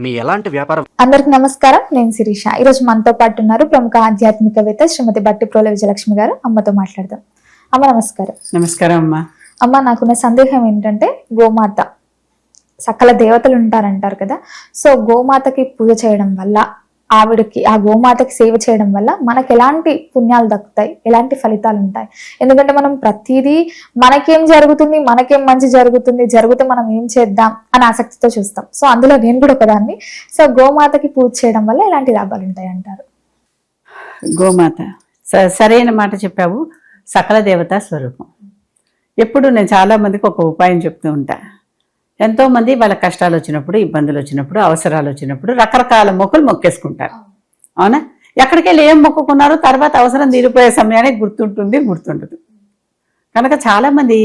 మీ ఎలాంటి వ్యాపారం. అందరికి నమస్కారం, నేను శిరీష. ఈరోజు మనతో పాటు ఉన్నారు ప్రముఖ ఆధ్యాత్మికవేత్త శ్రీమతి బట్టి ప్రోల విజయలక్ష్మి గారు. అమ్మతో మాట్లాడదాం. అమ్మ నమస్కారం. నమస్కారం అమ్మ. అమ్మ, నాకున్న సందేహం ఏంటంటే, గోమాత సకల దేవతలు ఉంటారంటారు కదా, సో గోమాతకి పూజ చేయడం వల్ల, ఆవిడకి ఆ గోమాతకి సేవ చేయడం వల్ల మనకి ఎలాంటి పుణ్యాలు దక్కుతాయి, ఎలాంటి ఫలితాలు ఉంటాయి? ఎందుకంటే మనం ప్రతిదీ మనకేం జరుగుతుంది, మనకేం మంచి జరుగుతుంది, జరిగితే మనం ఏం చేద్దాం అని ఆసక్తితో చూస్తాం. సో అందులో నేను కూడా ఒకదాన్ని. సో గోమాతకి పూజ చేయడం వల్ల ఎలాంటి లాభాలు ఉంటాయి అంటారు? గోమాత సరైన మాట చెప్పావు. సకల దేవతా స్వరూపం. ఎప్పుడు నేను చాలా మందికి ఒక ఉపాయం చెప్తూ ఉంటా. ఎంతోమంది వాళ్ళ కష్టాలు వచ్చినప్పుడు, ఇబ్బందులు వచ్చినప్పుడు, అవసరాలు వచ్చినప్పుడు రకరకాల మొక్కులు మొక్కేసుకుంటారు. అవునా? ఎక్కడికి వెళ్ళి ఏం మొక్కుకున్నారో తర్వాత అవసరం తీరిపోయే సమయానికి గుర్తుండదు. కనుక చాలామంది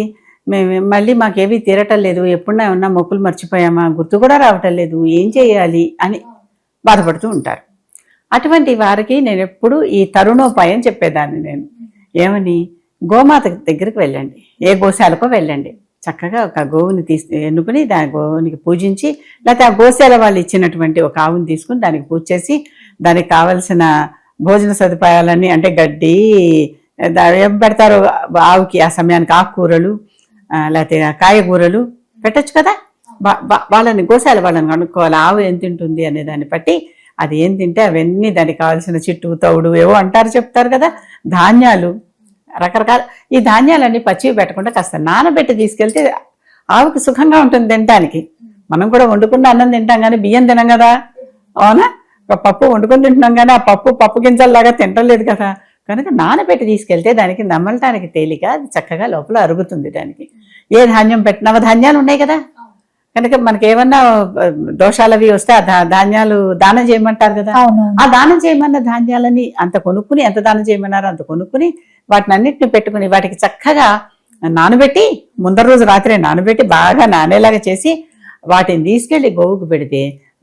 మళ్ళీ మాకేవి తీరటం లేదు, ఎప్పుడన్నా ఏమన్నా మొక్కులు మర్చిపోయామా, గుర్తు కూడా రావటం లేదు, ఏం చేయాలి అని బాధపడుతూ ఉంటారు. అటువంటి వారికి నేను ఎప్పుడు ఈ తరుణోపాయం చెప్పేదాన్ని. నేను ఏమని, గోమాత దగ్గరికి వెళ్ళండి, ఏ గోశాలకో వెళ్ళండి, చక్కగా ఒక గోవుని ఎన్నుకుని దాని గోవునికి పూజించి, లేకపోతే ఆ గోశాల వాళ్ళు ఇచ్చినటువంటి ఒక ఆవుని తీసుకుని దానికి పూజ చేసి, దానికి కావలసిన భోజన సదుపాయాలన్నీ, అంటే గడ్డి ఏం పెడతారో ఆవుకి ఆ సమయానికి, ఆకుకూరలు లేకపోతే కాయగూరలు పెట్టచ్చు కదా. వాళ్ళని గోశాల వాళ్ళని కనుక్కోవాలి, ఆవు ఏం తింటుంది అనే దాన్ని బట్టి అది ఏం తింటే అవన్నీ దానికి కావాల్సిన చిట్టు తౌడు ఏవో చెప్తారు కదా, ధాన్యాలు రకరకాల. ఈ ధాన్యాలన్నీ పచ్చివి పెట్టకుండా కాస్త నానబెట్టి తీసుకెళ్తే ఆవుకి సుఖంగా ఉంటుంది తినడానికి. మనం కూడా వండుకున్న అన్నం తింటాం కానీ బియ్యం తినం కదా, అవునా? పప్పు వండుకొని తింటున్నాం కానీ ఆ పప్పు గింజల్లాగా తింటలేదు కదా. కనుక నానబెట్టి తీసుకెళ్తే దానికి నమ్మలటానికి తేలిక, అది చక్కగా లోపల అరుగుతుంది. దానికి ఏ ధాన్యం పెట్టినవ ధాన్యాలు ఉన్నాయి కదా, కనుక మనకి ఏమన్నా దోషాలు అవి వస్తే ఆ ధాన్యాలు దానం చేయమంటారు కదా. ఆ దానం చేయమన్న ధాన్యాలని అంత కొనుక్కుని, ఎంత దానం చేయమన్నారో అంత కొనుక్కుని వాటిని అన్నిటిని పెట్టుకుని వాటికి చక్కగా నానబెట్టి, ముందర రోజు రాత్రి నానబెట్టి బాగా నానేలాగా చేసి వాటిని తీసుకెళ్లి గోవుకు పెడితే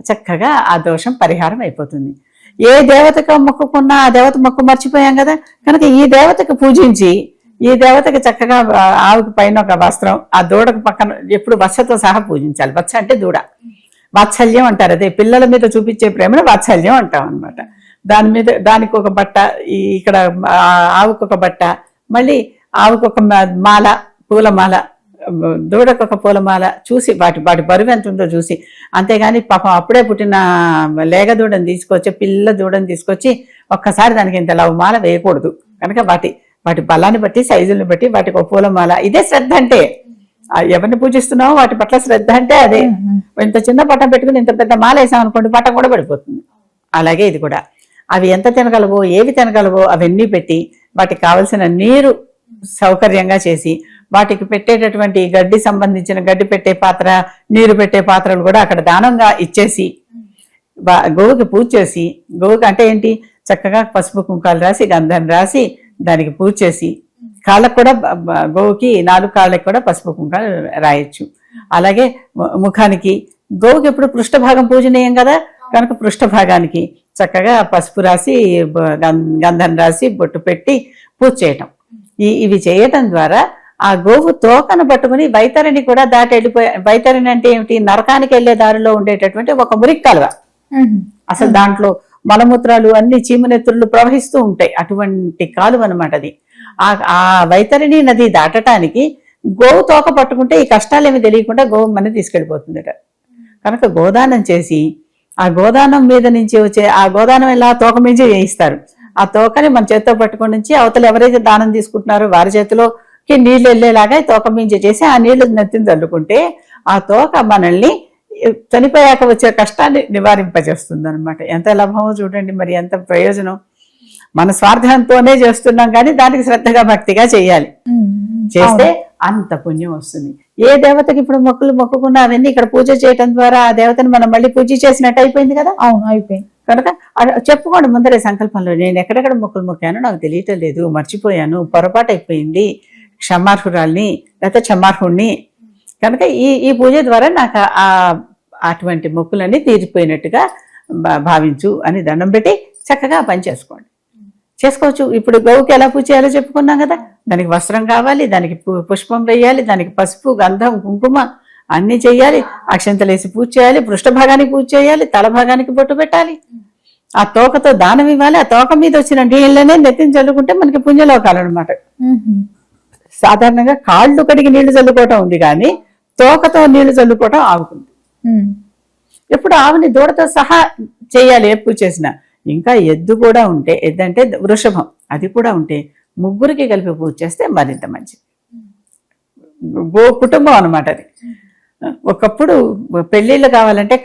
చక్కగా ఆ దోషం పరిహారం అయిపోతుంది. ఏ దేవతకు మొక్కుకున్నా ఆ దేవత మొక్కు మర్చిపోయాం కదా, కనుక ఈ దేవతకు పూజించి, ఈ దేవతకి చక్కగా ఆవుకి పైన ఒక వస్త్రం, ఆ దూడకు పక్కన ఎప్పుడు వత్సతో సహా పూజించాలి. వత్స అంటే దూడ, వాత్సల్యం అంటారు. అదే పిల్లల మీద చూపించే ప్రేమను వాత్సల్యం అంటాం అనమాట. దాని మీద దానికి ఒక బట్ట, ఇక్కడ ఆవుకు ఒక బట్ట, మళ్ళీ ఆవుకు ఒక మాల, పూలమాల, దూడకు ఒక పూలమాల చూసి వాటి బరువు ఎంత ఉందో చూసి. అంతేగాని పాపం అప్పుడే పుట్టిన లేగ దూడని తీసుకొచ్చి, పిల్ల దూడని తీసుకొచ్చి ఒక్కసారి దానికి ఇంత లవమాల వేయకూడదు. కనుక వాటి బలాన్ని బట్టి, సైజులను బట్టి వాటికి ఒక పూలమాల. ఇదే శ్రద్ధ అంటే. ఎవరిని పూజిస్తున్నామో వాటి పట్ల శ్రద్ధ అంటే అదే. ఇంత చిన్న పట్టం పెట్టుకుని ఇంత పెద్ద మాల వేసాం అనుకోండి, పట్టం కూడా పడిపోతుంది. అలాగే ఇది కూడా. అవి ఎంత తినగలవో, ఏవి తినగలవో అవన్నీ పెట్టి, వాటికి కావలసిన నీరు సౌకర్యంగా చేసి, వాటికి పెట్టేటటువంటి గడ్డి సంబంధించిన గడ్డి పెట్టే పాత్ర, నీరు పెట్టే పాత్రలు కూడా అక్కడ దానంగా ఇచ్చేసి, గోవుకి పూజ చేసి, గోవుకి అంటే ఏంటి, చక్కగా పసుపు కుంకాలు రాసి, గంధం రాసి దానికి పూజ చేసి, కాళ్ళకు కూడా గోవుకి 4 కాళ్ళకి కూడా పసుపు కుంకాలు రాయొచ్చు. అలాగే ముఖానికి, గోవుకి ఎప్పుడు పృష్ఠభాగం పూజనీయం కదా, కనుక పృష్ఠభాగానికి చక్కగా పసుపు రాసి, గంధం రాసి, బొట్టు పెట్టి పూజ చేయటం. ఇవి చేయటం ద్వారా ఆ గోవు తోకను పట్టుకుని వైతరిని కూడా దాటి వెళ్ళిపోయే. వైతరిని అంటే ఏమిటి, నరకానికి వెళ్లే దారిలో ఉండేటటువంటి ఒక మురికి కాలువ. అసలు దాంట్లో మలమూత్రాలు అన్ని చీమనెత్తులు ప్రవహిస్తూ ఉంటాయి. అటువంటి కాలువ అనమాట అది. ఆ వైతరిని నది దాటటానికి గోవు తోక పట్టుకుంటే ఈ కష్టాలేమి తెలియకుండా గోవు మన తీసుకెళ్ళిపోతుందట. కనుక గోదానం చేసి, ఆ గోదానం మీద నుంచి వచ్చే ఆ గోదానం ఇలా తోక మించి వేయిస్తారు. ఆ తోకని మన చేతితో పట్టుకొని నుంచి అవతల ఎవరైతే దానం తీసుకుంటున్నారో వారి చేతిలోకి నీళ్లు వెళ్ళేలాగా తోక మించి చేసి ఆ నీళ్లు నెత్తిని చల్లుకుంటే ఆ తోక మనల్ని చనిపోయాక వచ్చే కష్టాన్ని నివారింపజేస్తుంది అనమాట. ఎంత లాభమో చూడండి, మరి ఎంత ప్రయోజనం. మన స్వార్థంతోనే చేస్తున్నాం కానీ దానికి శ్రద్ధగా భక్తిగా చేయాలి. చేస్తే అంత పుణ్యం వస్తుంది. ఏ దేవతకి ఇప్పుడు మొక్కులు మొక్కుకున్నా అవన్నీ ఇక్కడ పూజ చేయటం ద్వారా ఆ దేవతని మనం మళ్ళీ పూజ చేసినట్టు అయిపోయింది కదా. అవును, అయిపోయింది. కనుక చెప్పుకోండి ముందరే సంకల్పంలో, నేను ఎక్కడెక్కడ మొక్కులు మొక్కానో నాకు తెలియటం లేదు, మర్చిపోయాను, పొరపాటు అయిపోయింది, క్షమార్హురాల్ని లేకపోతే క్షమార్హుణ్ణి. కనుక ఈ పూజ ద్వారా నాకు అటువంటి మొక్కులన్నీ తీరిపోయినట్టుగా భావించు అని దండం పెట్టి చక్కగా పని చేసుకోవచ్చు. ఇప్పుడు గోవుకి ఎలా పూజ చేయాలో చెప్పుకున్నాం కదా. దానికి వస్త్రం కావాలి, దానికి పుష్పం వేయాలి, దానికి పసుపు, గంధం, కుంకుమ అన్ని చెయ్యాలి, అక్షంతలేసి పూజ చేయాలి, పృష్ఠభాగానికి పూజ చేయాలి, తల భాగానికి బొట్టు పెట్టాలి, ఆ తోకతో దానం ఇవ్వాలి, ఆ తోక మీద వచ్చిన నీళ్ళనే నెత్తిని చల్లుకుంటే మనకి పుణ్యలోకాలు అనమాట. సాధారణంగా కాళ్ళు కడిగి నీళ్లు చల్లుకోవటం ఉంది కానీ తోకతో నీళ్లు చల్లుకోవటం ఆగుతుంది. ఎప్పుడు ఆవుని దూడతో సహా చేయాలి ఏ పూజ చేసినా. ఇంకా ఎద్దు కూడా ఉంటే, ఎద్దు అంటే వృషభం, అది కూడా ఉంటే ముగ్గురికి కలిపి పూజ చేస్తే మరింత మంచిది. గో కుటుంబం అనమాట అది. ఒకప్పుడు పెళ్లిళ్ళు కావాలంటే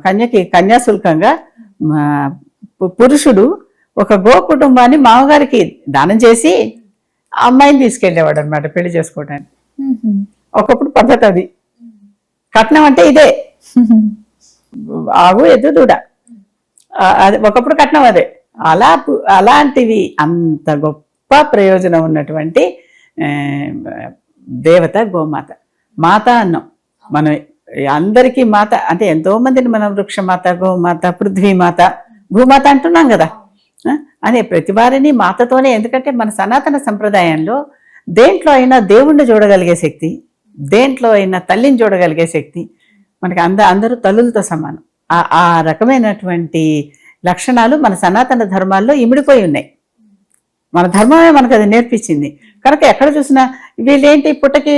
కన్యకి కన్యాశుల్కంగా పురుషుడు ఒక గో కుటుంబాన్ని మామగారికి దానం చేసి అమ్మాయిని తీసుకెళ్లేవాడు అనమాట పెళ్లి చేసుకోవడానికి. ఒకప్పుడు పద్ధతి అది. కట్నం అంటే ఇదే, ఆవు ఎద్దు దూడ, అది ఒకప్పుడు కట్నం అదే. అలాంటివి అంత గొప్ప ప్రయోజనం ఉన్నటువంటి దేవత గోమాత. మాత అన్నం మనం అందరికీ మాత అంటే ఎంతో మందిని మనం వృక్షమాత, గోమాత, పృథ్వీమాత, భూమాత అంటున్నాం కదా. అనే ప్రతి వారిని మాతతోనే, ఎందుకంటే మన సనాతన సంప్రదాయంలో దేంట్లో అయినా దేవుణ్ణి చూడగలిగే శక్తి, దేంట్లో అయినా తల్లిని చూడగలిగే శక్తి మనకి అందరూ తల్లులతో సమానం. ఆ రకమైనటువంటి లక్షణాలు మన సనాతన ధర్మాల్లో ఇమిడిపోయి ఉన్నాయి. మన ధర్మమే మనకు అది నేర్పించింది. కనుక ఎక్కడ చూసినా వీళ్ళేంటి పుట్టకి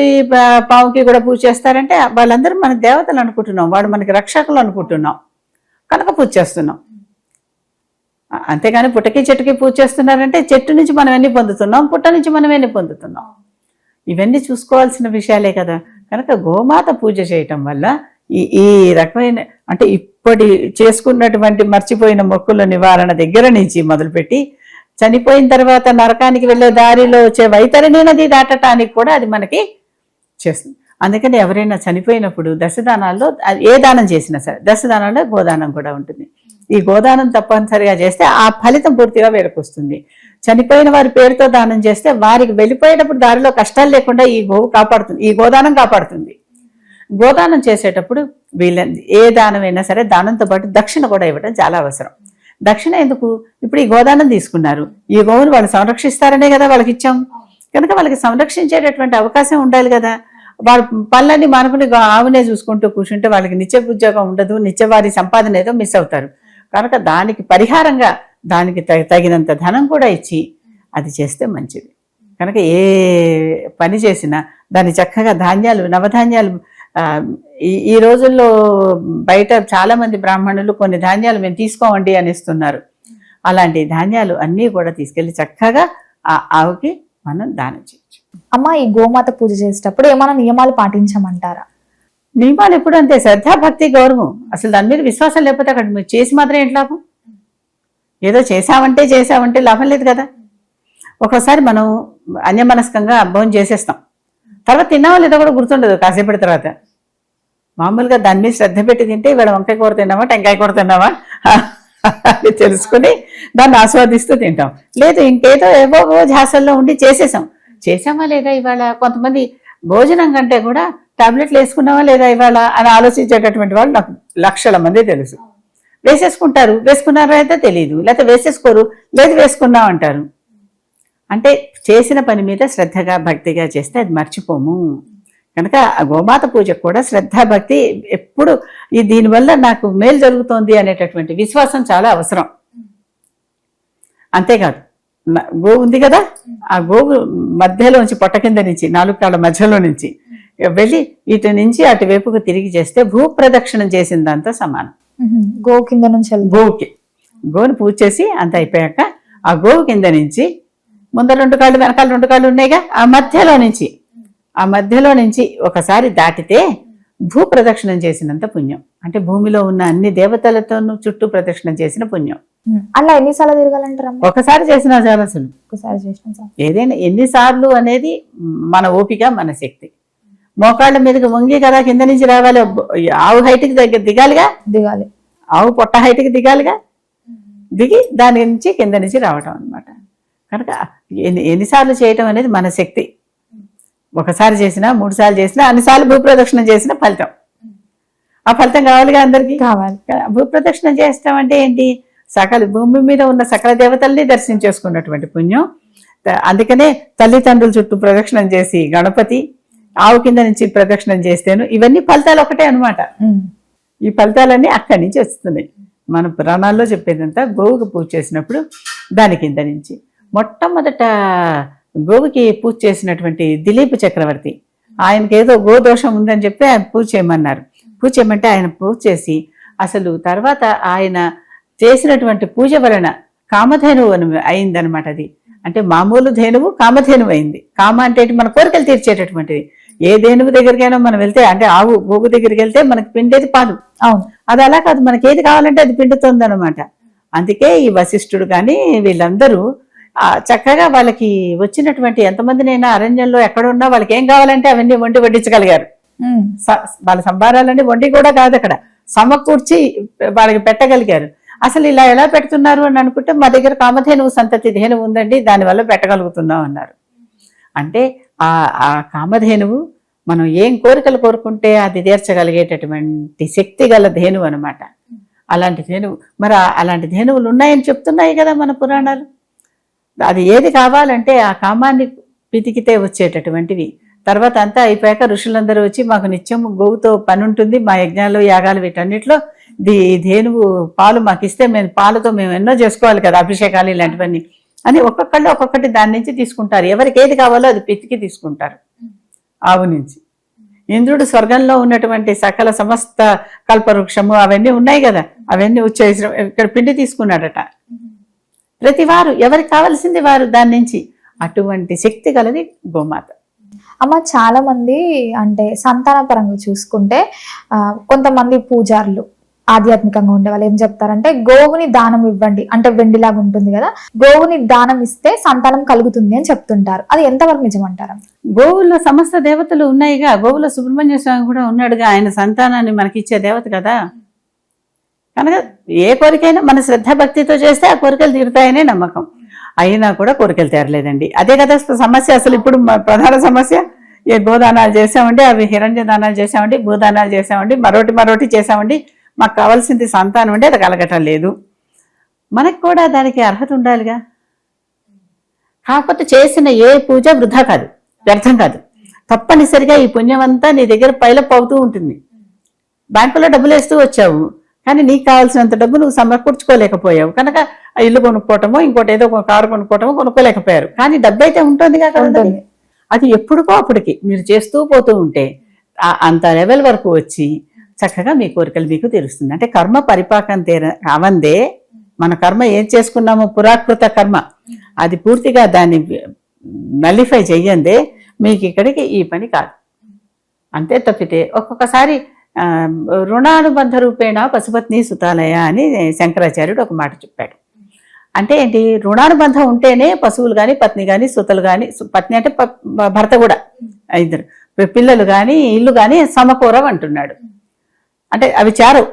పావుకి కూడా పూజ చేస్తారంటే వాళ్ళందరూ మన దేవతలు అనుకుంటున్నాం, వాళ్ళు మనకి రక్షకులు అనుకుంటున్నాం కనుక పూజ చేస్తున్నాం. అంతేగాని పుట్టకి చెట్టుకి పూజ చేస్తున్నారంటే చెట్టు నుంచి మనం ఎన్ని పొందుతున్నాం, పుట్ట నుంచి మనం ఎన్ని పొందుతున్నాం, ఇవన్నీ చూసుకోవాల్సిన విషయాలే కదా. కనుక గోమాత పూజ చేయటం వల్ల ఈ రకమైన అంటే ఇప్పటి చేసుకున్నటువంటి మర్చిపోయిన మొక్కుల నివారణ దగ్గర నుంచి మొదలుపెట్టి చనిపోయిన తర్వాత నరకానికి వెళ్ళే దారిలో వచ్చే వైతరణి నది దాటటానికి కూడా అది మనకి చేస్తుంది. అందుకని ఎవరైనా చనిపోయినప్పుడు దశదానాల్లో ఏ దానం చేసినా సరే దశదానాల్లో గోదానం కూడా ఉంటుంది. ఈ గోదానం తప్పనిసరిగా చేస్తే ఆ ఫలితం పూర్తిగా వేరుకొస్తుంది. చనిపోయిన వారి పేరుతో దానం చేస్తే వారికి వెళ్ళిపోయేటప్పుడు దారిలో కష్టాలు లేకుండా ఈ గోవు కాపాడుతుంది, ఈ గోదానం కాపాడుతుంది. గోదానం చేసేటప్పుడు ఏ దానమైనా సరే దానంతో పాటు దక్షిణ కూడా ఇవ్వడం చాలా అవసరం. దక్షిణ ఎందుకు? ఇప్పుడు ఈ గోదానం తీసుకున్నారు, ఈ గోవును వాళ్ళు సంరక్షిస్తారనే కదా వాళ్ళకి ఇచ్చాం. కనుక వాళ్ళకి సంరక్షించేటటువంటి అవకాశం ఉండాలి కదా. వాళ్ళ పనులన్నీ మానుకుని ఆవునే చూసుకుంటూ కూర్చుంటే వాళ్ళకి నిత్య ఉద్యోగం ఉండదు, నిత్యవారి సంపాదన ఏదో మిస్ అవుతారు. కనుక దానికి పరిహారంగా దానికి తగినంత ధనం కూడా ఇచ్చి అది చేస్తే మంచిది. కనుక ఏ పని చేసినా దాన్ని చక్కగా ధాన్యాలు, నవధాన్యాలు, ఈ రోజుల్లో బయట చాలా మంది బ్రాహ్మణులు కొన్ని ధాన్యాలు మేము తీసుకోమండి అని ఇస్తున్నారు. అలాంటి ధాన్యాలు అన్నీ కూడా తీసుకెళ్లి చక్కగా ఆ ఆవుకి మనం దానం చేయొచ్చు. అమ్మ, ఈ గోమాత పూజ చేసేటప్పుడు ఏమైనా నియమాలు పాటించమంటారా? నియమాలు ఎప్పుడు అంతే, శ్రద్ధ, భక్తి, గౌరవం. అసలు దాని మీద విశ్వాసం లేకపోతే అక్కడ మీరు చేసి మాత్రం ఏంటి లాభం? ఏదో చేసామంటే లాభం లేదు కదా. ఒక్కోసారి మనం అన్యమనస్కంగా భోజనం చేసేస్తాం, తర్వాత తిన్నావా లేదో కూడా గుర్తుండదు కాసేపటి తర్వాత. మామూలుగా దాని మీద శ్రద్ధ పెట్టి తింటే ఇవాళ వంకాయ కూర తిన్నావా, టెంకాయ కూర తిన్నావా అని తెలుసుకుని దాన్ని ఆస్వాదిస్తూ తింటాం. లేదు ఇంకేదో ఏవో ధ్యాసల్లో ఉండి చేసామా లేదా ఇవాళ. కొంతమంది భోజనం కంటే కూడా టాబ్లెట్లు వేసుకున్నావా లేదా ఇవాళ అని ఆలోచించేటటువంటి వాళ్ళు నాకు లక్షల మంది తెలుసు. వేసేసుకుంటారు, వేసుకున్నారా అయితే తెలియదు, లేకపోతే వేసేసుకోరు, లేదు వేసుకున్నాం అంటారు. అంటే చేసిన పని మీద శ్రద్ధగా భక్తిగా చేస్తే అది మర్చిపోము. కనుక గోమాత పూజకు కూడా శ్రద్ధ భక్తి ఎప్పుడు దీనివల్ల నాకు మేలు జరుగుతోంది అనేటటువంటి విశ్వాసం చాలా అవసరం. అంతేకాదు గోవు ఉంది కదా, ఆ గోవు మధ్యలోంచి పొట్ట కింద నుంచి 4 కాళ్ళ మధ్యలో నుంచి వెళ్ళి ఇటు నుంచి అటువైపుకు తిరిగి చేస్తే భూ ప్రదక్షిణం చేసిన దాంతో సమానం. గోవు కింద నుంచి గోవుని పూజ చేసి అంత అయిపోయాక ఆ గోవు కింద నుంచి ముందర 2 కాళ్ళు వెనకాల 2 కాళ్ళు ఉన్నాయిగా, ఆ మధ్యలో నుంచి ఒకసారి దాటితే భూ ప్రదక్షిణం చేసినంత పుణ్యం. అంటే భూమిలో ఉన్న అన్ని దేవతలతోనూ చుట్టూ ప్రదక్షిణం చేసిన పుణ్యం. అలా ఎన్నిసార్లు తిరగాలంటారా? ఒకసారి చేసిన చాలా సులువు. ఒకసారి చేసిన ఏదైనా ఎన్నిసార్లు అనేది మన ఓపిక, మన శక్తి. మోకాళ్ళ మీదకి వంగి కదా కింద నుంచి రావాలి. ఆవు హైట్కి దిగాలి, ఆవు పొట్ట హైట్కి దిగి దాని నుంచి కింద నుంచి రావటం అనమాట. కనుక ఎన్నిసార్లు చేయటం అనేది మన శక్తి. ఒకసారి చేసినా, 3 సార్లు చేసినా, అన్నిసార్లు భూప్రదక్షిణం చేసిన ఫలితం. ఆ ఫలితం కావాలిగా, అందరికీ కావాలి. భూప్రదక్షిణం చేస్తాం అంటే ఏంటి? సకల భూమి మీద ఉన్న సకల దేవతల్ని దర్శనం చేసుకున్నటువంటి పుణ్యం. అందుకనే తల్లిదండ్రుల చుట్టూ ప్రదక్షిణం చేసి గణపతి, ఆవు కింద నుంచి ప్రదక్షిణం చేస్తేను, ఇవన్నీ ఫలితాలు ఒకటే అనమాట. ఈ ఫలితాలన్నీ అక్కడి నుంచి వస్తున్నాయి. మన పురాణాల్లో చెప్పేదంతా గోవుకి పూజ చేసినప్పుడు దాని కింద నుంచి. మొట్టమొదట గోవుకి పూజ చేసినటువంటి దిలీప్ చక్రవర్తి, ఆయనకి ఏదో గోదోషం ఉందని చెప్పి ఆయన పూజ చేయమన్నారు. పూజ చేయమంటే ఆయన పూజ చేసి, అసలు తర్వాత ఆయన చేసినటువంటి పూజ వలన కామధేనువు అయిందనమాట. అది అంటే మామూలు ధేనువు కామధేనువు అయింది. కామ అంటే మన కోరికలు తీర్చేటటువంటిది. ఏ ధేనువు దగ్గరికైనా మనం వెళ్తే, అంటే ఆవు గోగు దగ్గరికి వెళ్తే మనకి పిండేది పాలు. అవును, అది అలా కాదు, మనకి ఏది కావాలంటే అది పిండుతుంది అనమాట. అందుకే ఈ వశిష్ఠుడు కానీ వీళ్ళందరూ చక్కగా వాళ్ళకి వచ్చినటువంటి ఎంతమందినైనా అరణ్యంలో ఎక్కడున్నా వాళ్ళకి ఏం కావాలంటే అవన్నీ వండి వడ్డించగలిగారు. వాళ్ళ సంభారాలన్నీ వండి కూడా కాదు, అక్కడ సమకూర్చి వాళ్ళకి పెట్టగలిగారు. అసలు ఇలా ఎలా పెడుతున్నారు అని అనుకుంటే, మా దగ్గర కామధేనువు సంతతి ధేనువు ఉందండి, దానివల్ల పెట్టగలుగుతున్నాం అన్నారు. అంటే ఆ కామధేనువు మనం ఏం కోరికలు కోరుకుంటే అది తీర్చగలిగేటటువంటి శక్తి గల ధేనువు అనమాట. అలాంటి ధేనువు, మరి అలాంటి ధేనువులు ఉన్నాయని చెప్తున్నాయి కదా మన పురాణాలు. అది ఏది కావాలంటే ఆ కామాన్ని పితికితే వచ్చేటటువంటివి. తర్వాత అంతా అయిపోయాక ఋషులందరూ వచ్చి, మాకు నిత్యం గోవుతో పని ఉంటుంది, మా యజ్ఞాలు యాగాలు వీటన్నిటిలో ధేనువు పాలు మాకు ఇస్తే మేము పాలతో మేము ఎన్నో చేసుకోవాలి కదా, అభిషేకాలు ఇలాంటివన్నీ అని ఒక్కొక్కళ్ళు ఒక్కొక్కటి దాని నుంచి తీసుకుంటారు. ఎవరికి ఏది కావాలో అది పితికి తీసుకుంటారు ఆవు నుంచి. ఇంద్రుడు స్వర్గంలో ఉన్నటువంటి సకల సమస్త కల్పవృక్షము అవన్నీ ఉన్నాయి కదా, అవన్నీ వచ్చేసి ఇక్కడ పిండి తీసుకున్నాడట. ప్రతి వారు ఎవరికి కావాల్సింది వారు దాని నుంచి. అటువంటి శక్తి గలది గోమాత. అమ్మ, చాలా మంది అంటే సంతాన పరంగా చూసుకుంటే కొంతమంది పూజారులు ఆధ్యాత్మికంగా ఉండే వాళ్ళు ఏం చెప్తారంటే, గోవుని దానం ఇవ్వండి, అంటే వెండిలాగా ఉంటుంది కదా, గోవుని దానం ఇస్తే సంతానం కలుగుతుంది అని చెప్తుంటారు. అది ఎంతవరకు నిజమంటారా? గోవుల్లో సమస్త దేవతలు ఉన్నాయిగా. గోవులో సుబ్రహ్మణ్య స్వామి కూడా ఉన్నాడుగా, ఆయన సంతానాన్ని మనకిచ్చే దేవత కదా. కనుక ఏ కోరికైనా మన శ్రద్ధ భక్తితో చేస్తే ఆ కోరికలు తీరుతాయనే నమ్మకం. అయినా కూడా కోరికలు తీరలేదండి. అదే కదా సమస్య. అసలు ఇప్పుడు ప్రధాన సమస్య, ఏ గోదానాలు చేసామండి, అవి హిరణ్య దానాలు చేసామండి, భూదానాలు చేసామండి, మరోటి చేసామండి, మాకు కావాల్సింది సంతానం అంటే అది కలగటం లేదు. మనకు కూడా దానికి అర్హత ఉండాలిగా. కాకపోతే చేసిన ఏ పూజ వృధా కాదు, వ్యర్థం కాదు. తప్పనిసరిగా ఈ పుణ్యం అంతా నీ దగ్గర పైలప్ అవుతూ ఉంటుంది. బ్యాంకులో డబ్బులు వేస్తూ వచ్చావు, కానీ నీకు కావాల్సినంత డబ్బు నువ్వు సమకూర్చుకోలేకపోయావు కనుక ఇల్లు కొనుక్కోవటమో ఇంకోటి ఏదో ఒక కారు కొనుక్కోవటమో కొనుక్కోలేకపోయారు. కానీ డబ్బు అయితే ఉంటుంది కదా, అది ఎప్పుడుకో అప్పటికి మీరు చేస్తూ పోతూ ఉంటే అంత లెవెల్ వరకు వచ్చి చక్కగా మీ కోరికలు మీకు తీరుస్తుంది. అంటే కర్మ పరిపాకం అవందే, మన కర్మ ఏం చేసుకున్నామో పురాకృత కర్మ అది పూర్తిగా దాన్ని నలిఫై చెయ్యందే మీకు ఇక్కడికి ఈ పని కాదు. అంతే తప్పితే ఒక్కొక్కసారి రుణానుబంధ రూపేణ పశుపత్ని సుతాలయ అని శంకరాచార్యుడు ఒక మాట చెప్పాడు. అంటే ఏంటి, రుణానుబంధం ఉంటేనే పశువులు కానీ పత్ని కానీ సుతలు కానీ, పత్ని అంటే భర్త కూడా, ఇద్దరు పిల్లలు కానీ ఇల్లు కానీ సమకూరవు అంటున్నాడు. అంటే అవి చారు.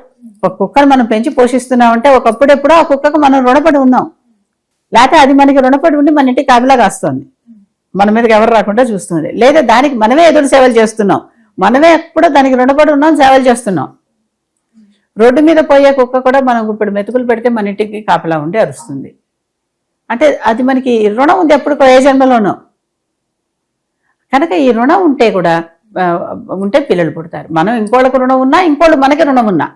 ఒక కుక్కను మనం పెంచి పోషిస్తున్నామంటే ఒకప్పుడెప్పుడో ఆ కుక్కకు మనం రుణపడి ఉన్నాం, లేకపోతే అది మనకి రుణపడి ఉండి మన ఇంటికి కాపలా కాస్తుంది, మన మీదకి ఎవరు రాకుండా చూస్తుంది. లేదా దానికి మనమే ఎదురు సేవలు చేస్తున్నాం, మనమే ఎప్పుడో దానికి రుణపడి ఉన్నాం, సేవలు చేస్తున్నాం. రోడ్డు మీద పోయే కుక్క కూడా మనం ఇప్పుడు మెతుకులు పెడితే మన ఇంటికి కాపలా ఉండి అరుస్తుంది. అంటే అది మనకి రుణం ఉంది ఎప్పుడుకో ఏ జన్మలోనో. కనుక ఈ రుణం ఉంటే కూడా ఉంటే పిల్లలు పుడతారు. మనం ఇంకోళ్ళకి రుణం ఉన్నా, ఇంకోళ్ళు మనకి రుణం ఉన్నా,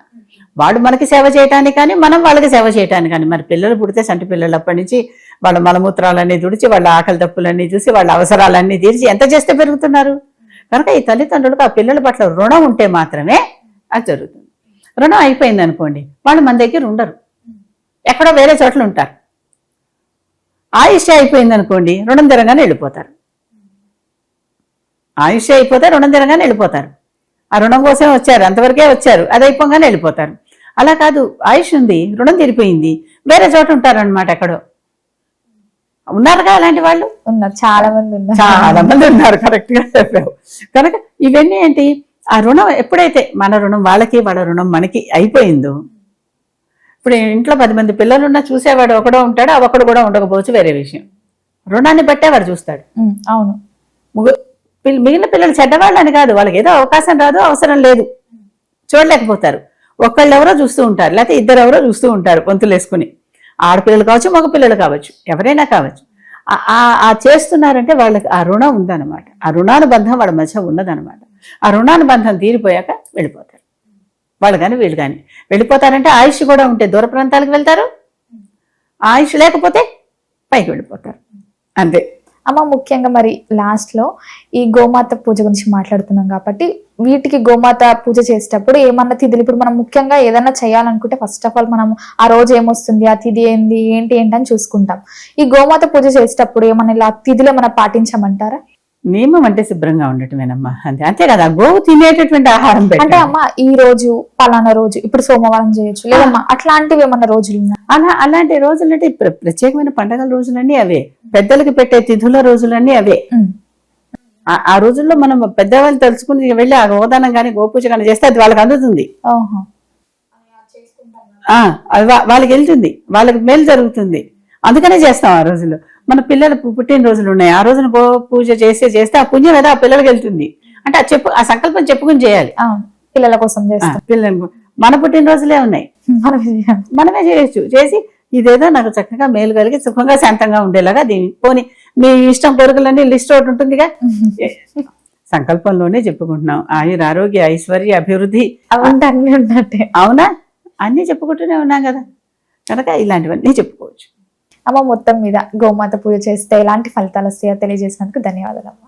వాడు మనకి సేవ చేయటానికి కానీ మనం వాళ్ళకి సేవ చేయటానికి కానీ. మరి పిల్లలు పుడితే సంటి పిల్లలు అప్పటి నుంచి వాళ్ళ మలమూత్రాలన్నీ తుడిచి, వాళ్ళ ఆకలి తప్పులన్నీ చూసి, వాళ్ళ అవసరాలన్నీ తీర్చి ఎంత చేస్తే పెరుగుతున్నారు. కనుక ఈ తల్లిదండ్రులకు ఆ పిల్లల పట్ల రుణం ఉంటే మాత్రమే అది జరుగుతుంది. రుణం అయిపోయింది అనుకోండి, వాళ్ళు మన దగ్గర ఉండరు, ఎక్కడో వేరే చోట్ల ఉంటారు. ఆయుష్ అయిపోయింది అనుకోండి, రుణం తిరగానే వెళ్ళిపోతారు. ఆయుష్ అయిపోతే రుణం తిరగానే వెళ్ళిపోతారు. ఆ రుణం కోసమే వచ్చారు, అంతవరకే వచ్చారు, అది అయిపోగానే వెళ్ళిపోతారు. అలా కాదు, ఆయుష్ ఉంది, రుణం తీరిపోయింది, వేరే చోట ఉంటారనమాట. ఎక్కడో ఉన్నారుగా అలాంటి వాళ్ళు, ఉన్నారు, చాలా మంది ఉన్నారు. కరెక్ట్ గా చెప్పావు. కనుక ఇవన్నీ ఏంటి, ఆ రుణం ఎప్పుడైతే మన రుణం వాళ్ళకి, వాళ్ళ రుణం మనకి అయిపోయిందో, ఇప్పుడు ఇంట్లో 10 మంది పిల్లలున్నా చూసేవాడు ఒకడో ఉంటాడు, ఆ ఒకడు కూడా ఉండకపోవచ్చు, వేరే విషయం. రుణాన్ని బట్టే వాడు చూస్తాడు. అవును, మిగిలిన పిల్లలు చెడ్డవాళ్ళని కాదు, వాళ్ళకి ఏదో అవకాశం రాదు, అవసరం లేదు, చూడలేకపోతారు. ఒకళ్ళు ఎవరో చూస్తూ ఉంటారు, లేకపోతే 2 ఎవరో చూస్తూ ఉంటారు వంతులు వేసుకుని. ఆడపిల్లలు కావచ్చు, మగ పిల్లలు కావచ్చు, ఎవరైనా కావచ్చు. ఆ చేస్తున్నారంటే వాళ్ళకి ఆ రుణం ఉందన్నమాట. ఆ రుణానుబంధం వాళ్ళ మధ్య ఉన్నదన్నమాట. ఆ రుణానుబంధం తీరిపోయాక వెళ్ళిపోతారు వాళ్ళు కానీ వీళ్ళు కానీ. వెళ్ళిపోతారంటే ఆయుష్ కూడా ఉంటే దూర ప్రాంతాలకు వెళ్తారు, ఆయుష్ లేకపోతే పైకి వెళ్ళిపోతారు, అంతే. అమ్మ, ముఖ్యంగా మరి లాస్ట్ లో ఈ గోమాత పూజ గురించి మాట్లాడుతున్నాం కాబట్టి వీటికి గోమాత పూజ చేసేటప్పుడు ఏమన్నా తిథులు, ఇప్పుడు మనం ముఖ్యంగా ఏదన్నా చేయాలనుకుంటే ఫస్ట్ ఆఫ్ ఆల్ మనం ఆ రోజు ఏమొస్తుంది, ఆ తిథి ఏంది, ఏంటి అని చూసుకుంటాం. ఈ గోమాత పూజ చేసేటప్పుడు ఏమన్నా ఇలా తిథులు ఏమన్నా పాటించమంటారా? నియమం అంటే శుభ్రంగా ఉండటమేనమ్మా, అంతే. అంతే కదా, గోవు తినేటటువంటి ఆహారం అంటే పెట్టాలి. అమ్మ ఈ రోజు పలానా రోజు, ఇప్పుడు సోమవారం చేయొచ్చు లేదమ్మా, అట్లాంటివి ఏమన్నా రోజులు ఉన్నాయి? అలాంటి రోజులంటే ప్రత్యేకమైన పండగల రోజులన్నీ అవే, పెద్దలకి పెట్టే తిథుల రోజులన్నీ అవే. ఆ రోజుల్లో మనం పెద్దవాళ్ళు తలుచుకుని వెళ్ళి ఆ గోదానం కానీ గోపూజ కానీ చేస్తే అది వాళ్ళకి అందుతుంది. అది వాళ్ళకి వెళ్తుంది, వాళ్ళకి మేలు జరుగుతుంది. అందుకనే చేస్తాం ఆ రోజుల్లో. మన పిల్లల పుట్టినరోజులు ఉన్నాయి, ఆ రోజున గో పూజ చేస్తే ఆ పుణ్యం ఏదో ఆ పిల్లలకి వెళ్తుంది. అంటే ఆ సంకల్పం చెప్పుకుని చేయాలి. పిల్లల కోసం చేస్తాం. పిల్లలు మన పుట్టినరోజులే ఉన్నాయి, మనమే చేయొచ్చు. చేసి ఇదేదో నాకు చక్కగా మేలు కలిగి సుఖంగా శాంతంగా ఉండేలాగా దీన్ని పోని మీ ఇష్టం కోరికలన్నీ లిస్ట్ ఒకటి ఉంటుందిగా, సంకల్పంలోనే చెప్పుకుంటున్నాం. ఆయుర ఆరోగ్య ఐశ్వర్య అభివృద్ధి అవునా, అన్నీ చెప్పుకుంటూనే ఉన్నాం కదా, కనుక ఇలాంటివన్నీ చెప్పుకోవచ్చు. అమ్మ, మొత్తం మీద గోమాత పూజ చేస్తే ఎలాంటి ఫలితాలు వస్తాయో తెలియజేసినందుకు ధన్యవాదాలు అమ్మ.